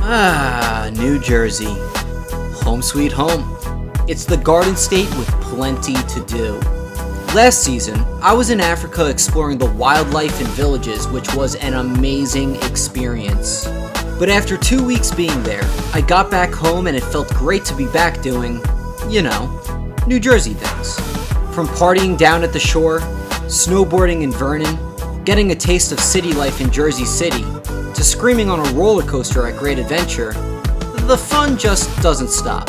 New Jersey. Home sweet home. It's the Garden State with plenty to do. Last season, I was in Africa exploring the wildlife and villages, which was an amazing experience. But after 2 weeks being there, I got back home and it felt great to be back doing, New Jersey things. From partying down at the shore, snowboarding in Vernon, getting a taste of city life in Jersey City, to screaming on a roller coaster at Great Adventure, the fun just doesn't stop.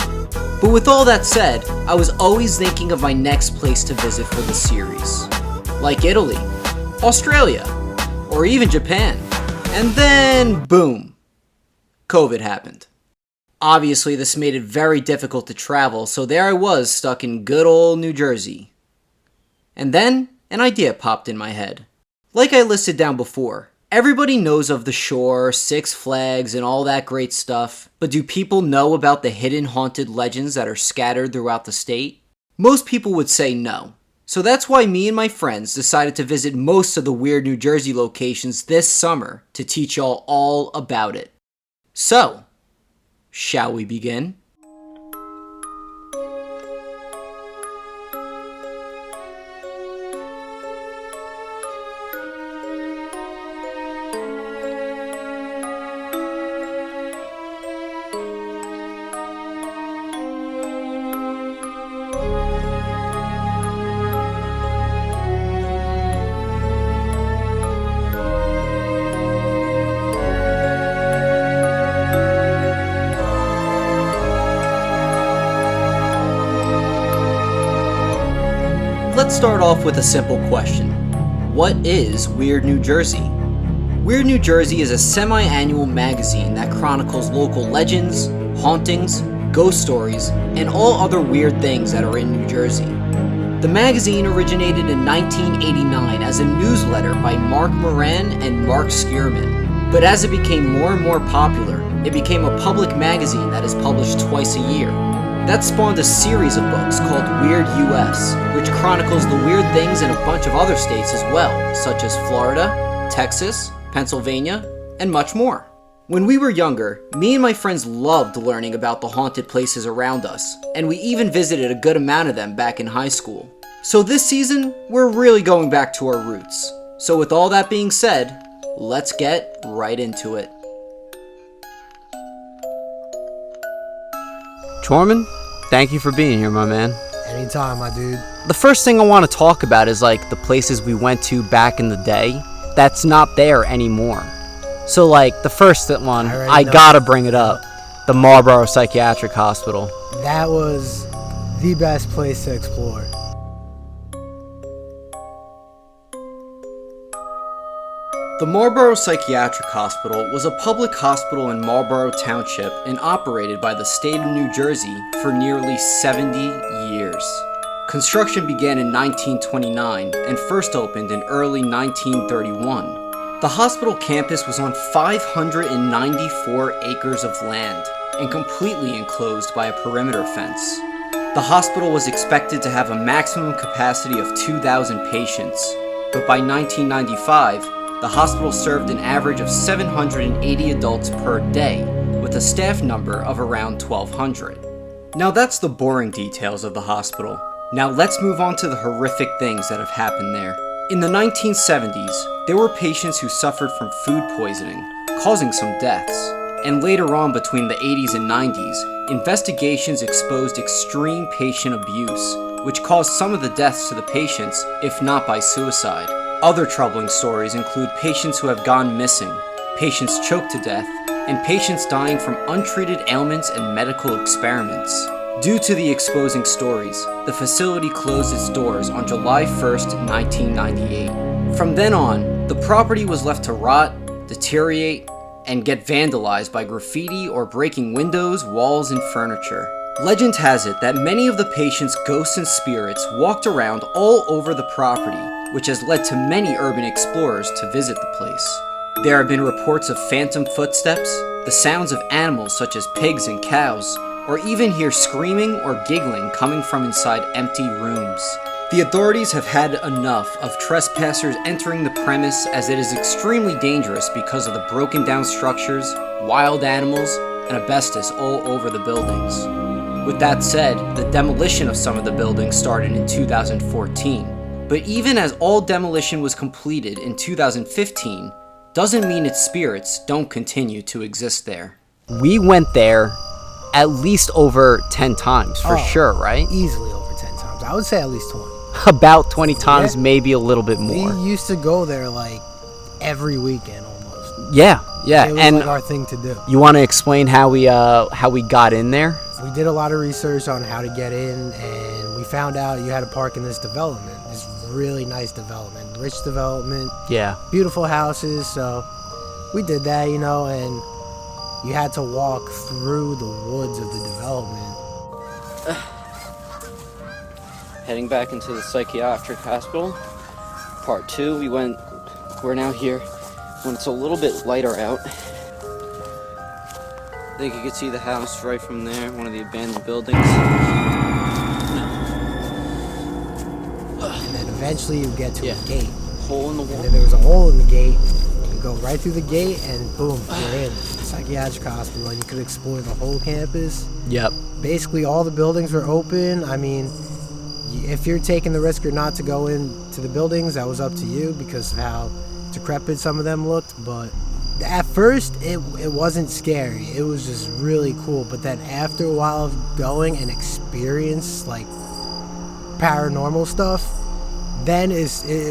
But with all that said, I was always thinking of my next place to visit for the series. Like Italy, Australia, or even Japan. And then, boom, COVID happened. Obviously, this made it very difficult to travel, so there I was stuck in good old New Jersey. And then, an idea popped in my head. Like I listed down before, everybody knows of the shore, Six Flags, and all that great stuff, but do people know about the hidden haunted legends that are scattered throughout the state? Most people would say no. So that's why me and my friends decided to visit most of the weird New Jersey locations this summer to teach y'all all about it. So, shall we begin? Let's start off with a simple question. What is Weird New Jersey? Weird New Jersey is a semi-annual magazine that chronicles local legends, hauntings, ghost stories, and all other weird things that are in New Jersey. The magazine originated in 1989 as a newsletter by Mark Moran and Mark Skierman, but as it became more and more popular, it became a public magazine that is published twice a year. That spawned a series of books called Weird US, which chronicles the weird things in a bunch of other states as well, such as Florida, Texas, Pennsylvania, and much more. When we were younger, me and my friends loved learning about the haunted places around us, and we even visited a good amount of them back in high school. So this season, we're really going back to our roots. So with all that being said, let's get right into it. Chorman, thank you for being here, my man. Anytime, my dude. The first thing I want to talk about is the places we went to back in the day. That's not there anymore. So the first one, I gotta bring it up. The Marlboro Psychiatric Hospital. That was the best place to explore. The Marlboro Psychiatric Hospital was a public hospital in Marlboro Township and operated by the state of New Jersey for nearly 70 years. Construction began in 1929 and first opened in early 1931. The hospital campus was on 594 acres of land and completely enclosed by a perimeter fence. The hospital was expected to have a maximum capacity of 2,000 patients, but by 1995, the hospital served an average of 780 adults per day, with a staff number of around 1,200. Now that's the boring details of the hospital. Now let's move on to the horrific things that have happened there. In the 1970s, there were patients who suffered from food poisoning, causing some deaths. And later on, between the 80s and 90s, investigations exposed extreme patient abuse, which caused some of the deaths to the patients, if not by suicide. Other troubling stories include patients who have gone missing, patients choked to death, and patients dying from untreated ailments and medical experiments. Due to the exposing stories, the facility closed its doors on July 1st, 1998. From then on, the property was left to rot, deteriorate, and get vandalized by graffiti or breaking windows, walls, and furniture. Legend has it that many of the patients' ghosts and spirits walked around all over the property, which has led to many urban explorers to visit the place. There have been reports of phantom footsteps, the sounds of animals such as pigs and cows, or even hear screaming or giggling coming from inside empty rooms. The authorities have had enough of trespassers entering the premise, as it is extremely dangerous because of the broken down structures, wild animals, and asbestos all over the buildings. With that said, the demolition of some of the buildings started in 2014. But even as all demolition was completed in 2015, doesn't mean its spirits don't continue to exist there. We went there at least over 10 times, for sure, right? Easily over 10 times. I would say at least 20. About 20 times, maybe a little bit more. We used to go there like every weekend almost. Yeah. It was And like our thing to do. you want to explain how we got in there? We did a lot of research on how to get in, and we found out you had to park in this development. This really nice development, rich development. Yeah. Beautiful houses. So we did that, and you had to walk through the woods of the development. Heading back into the psychiatric hospital. Part 2, we're now here when it's a little bit lighter out. I think you can see the house right from there, one of the abandoned buildings. And then eventually you get to a gate. Hole in the wall. And then there was a hole in the gate. You go right through the gate and boom, you're in the psychiatric hospital, and you could explore the whole campus. Yep. Basically all the buildings were open. I mean, if you're taking the risk or not to go into the buildings, that was up to you because of how decrepit some of them looked. But at first it wasn't scary, it was just really cool. But then after a while of going and experience like paranormal stuff, then it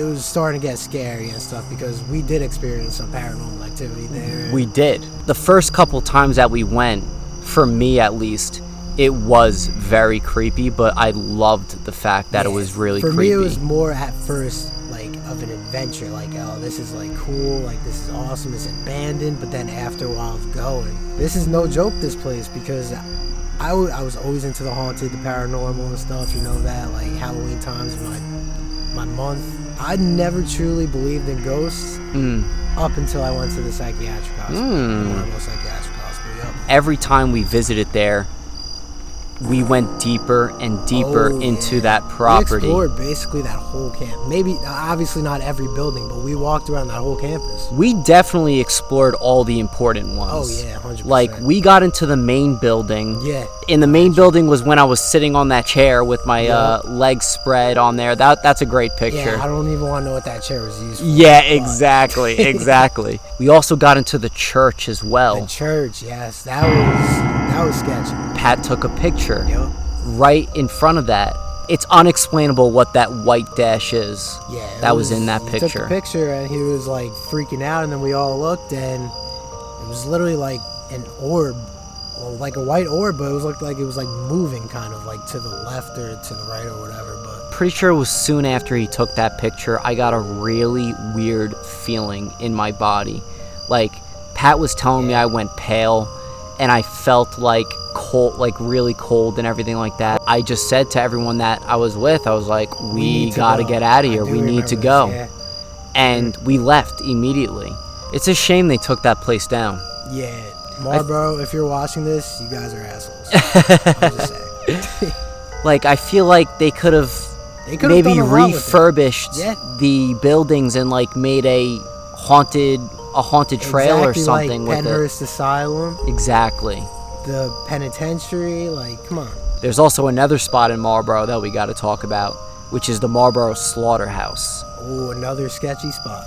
was starting to get scary and stuff, because we did experience some paranormal activity there. We did. The first couple times that we went, for me at least, it was very creepy, but I loved the fact that it was really creepy. For me, it was more at first like of an adventure, like, oh, this is like cool, like this is awesome, it's abandoned. But then after a while of going, this is no joke, this place, because I was always into the haunted, the paranormal and stuff, that, like Halloween times, my month. I never truly believed in ghosts up until I went to the psychiatric hospital, the Marlboro psychiatric hospital. Yep. Every time we visited there, we went deeper and deeper into that property. We explored basically that whole camp. Maybe, obviously not every building, but we walked around that whole campus. We definitely explored all the important ones. Oh yeah, 100%. Like, we got into the main building. Yeah. In the main building was when I was sitting on that chair with my legs spread on there. That's a great picture. Yeah, I don't even want to know what that chair was used for. Yeah, exactly, exactly. We also got into the church as well. The church, yes, that was sketchy. Pat took a picture Yep. right in front of that. It's unexplainable what that white dash is. Yeah, that was in that he picture. Took a picture and he was like freaking out, and then we all looked, and it was literally like an orb, well, like a white orb, but it looked like it was like moving kind of like to the left or to the right or whatever. But pretty sure it was soon after he took that picture, I got a really weird feeling in my body. Like, Pat was telling me I went pale, and I felt like cold, like really cold and everything like that. I just said to everyone that I was with, I was like, we gotta get out of here. We need to go. This, yeah. And we left immediately. It's a shame they took that place down. Yeah, Marlboro, if you're watching this, you guys are assholes. I'm just saying. Like, I feel like they could have maybe refurbished the buildings and like made a haunted trail or something like with Penhurst Asylum. Exactly. The penitentiary, like, come on. There's also another spot in Marlboro that we got to talk about, which is the Marlboro Slaughterhouse. Oh, another sketchy spot.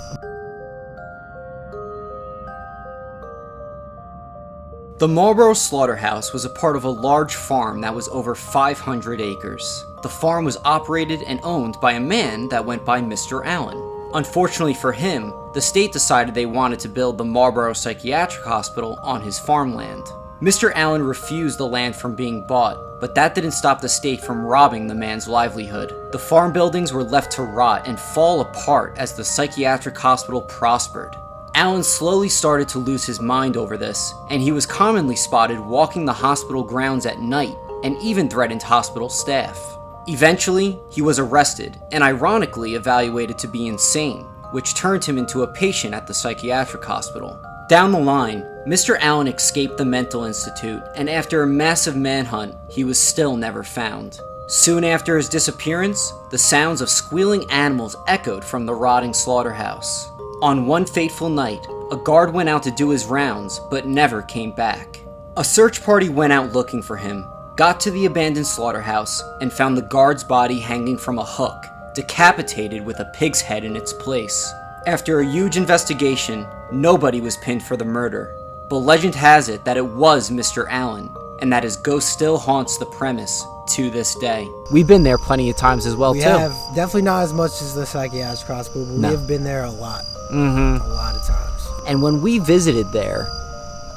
The Marlboro Slaughterhouse was a part of a large farm that was over 500 acres. The farm was operated and owned by a man that went by Mr. Allen. Unfortunately for him, the state decided they wanted to build the Marlboro Psychiatric Hospital on his farmland. Mr. Allen refused the land from being bought, but that didn't stop the state from robbing the man's livelihood. The farm buildings were left to rot and fall apart as the psychiatric hospital prospered. Allen slowly started to lose his mind over this, and he was commonly spotted walking the hospital grounds at night and even threatened hospital staff. Eventually, he was arrested and ironically evaluated to be insane, which turned him into a patient at the psychiatric hospital. Down the line, Mr. Allen escaped the mental institute, and after a massive manhunt, he was still never found. Soon after his disappearance, the sounds of squealing animals echoed from the rotting slaughterhouse. On one fateful night, a guard went out to do his rounds, but never came back. A search party went out looking for him, got to the abandoned slaughterhouse, and found the guard's body hanging from a hook, decapitated with a pig's head in its place. After a huge investigation, nobody was pinned for the murder, but legend has it that it was Mr. Allen, and that his ghost still haunts the premise to this day. We've been there plenty of times as well, We too. have definitely not as much as the Psychiatric Hospital, but No. we have been there a lot. Mm-hmm. A lot of times. And when we visited there,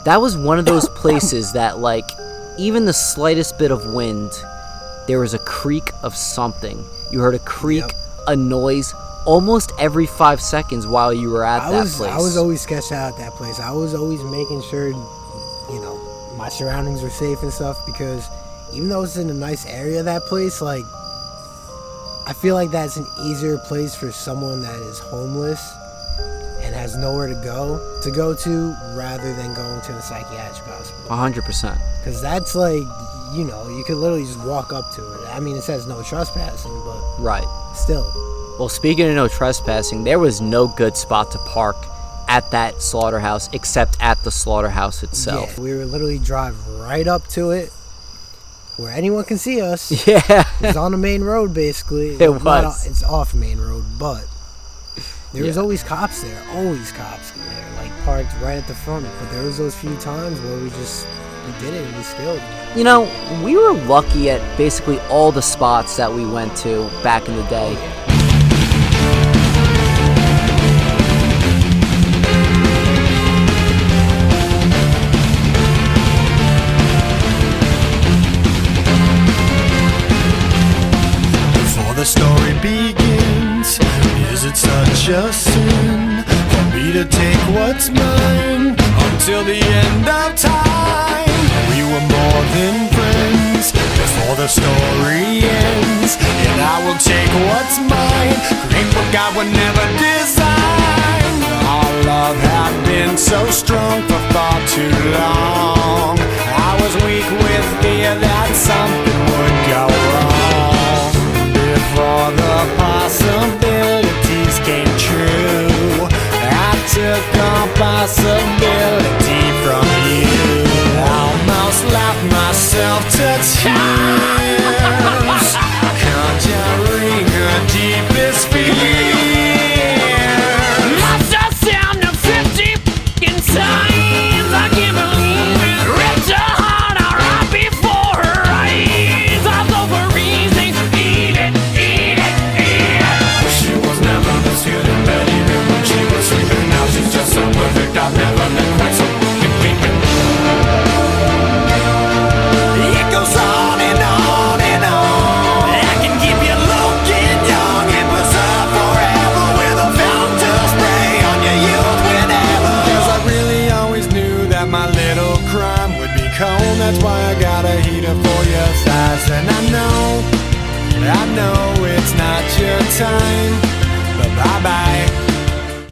that was one of those places that, like, even the slightest bit of wind, there was a creak of something. You heard a creak, Yep. a noise, almost every 5 seconds while you were at that place. I was always sketched out at that place. I was always making sure, my surroundings were safe and stuff, because even though it's in a nice area, that place, like, I feel like that's an easier place for someone that is homeless and has nowhere to go rather than going to the psychiatric hospital. 100%. Because that's like, you could literally just walk up to it. I mean, it says no trespassing, but Right. still. Well, speaking of no trespassing, there was no good spot to park at that slaughterhouse except at the slaughterhouse itself. Yeah, we would literally drive right up to it where anyone can see us. Yeah. It's on the main road, basically. It It's not- was. It's off main road, but there was Yeah. always cops there. Always cops there, like parked right at the front. But there was those few times where we did it and we spilled. We were lucky at basically all the spots that we went to back in the day. Before the story begins, is it such a sin for me to take what's mine until the end of time? We were more than friends before the story ends, and I will take what's mine, create what God would never design. Our love had been so strong for far too long. I was weak with fear that something would go wrong before the possibilities came true. I took all possibility from you. Almost laughed myself to tears, conjuring her deepest fears. Lost the sound of 50 f***ing times. I can't believe it. Ripped her heart out right before her eyes. I thought we're easy. Eat it, eat it, eat it. She was never this good in bed, even when she was sleeping. Now she's just so perfect, I've never been quite so creeping. It goes on and on and on. I can keep you looking young and preserve forever with a fountain spray on your youth whenever. 'Cause I really always knew that my little crime would be cold. That's why I got a heater for your thighs. And I know it's not your time, but bye-bye.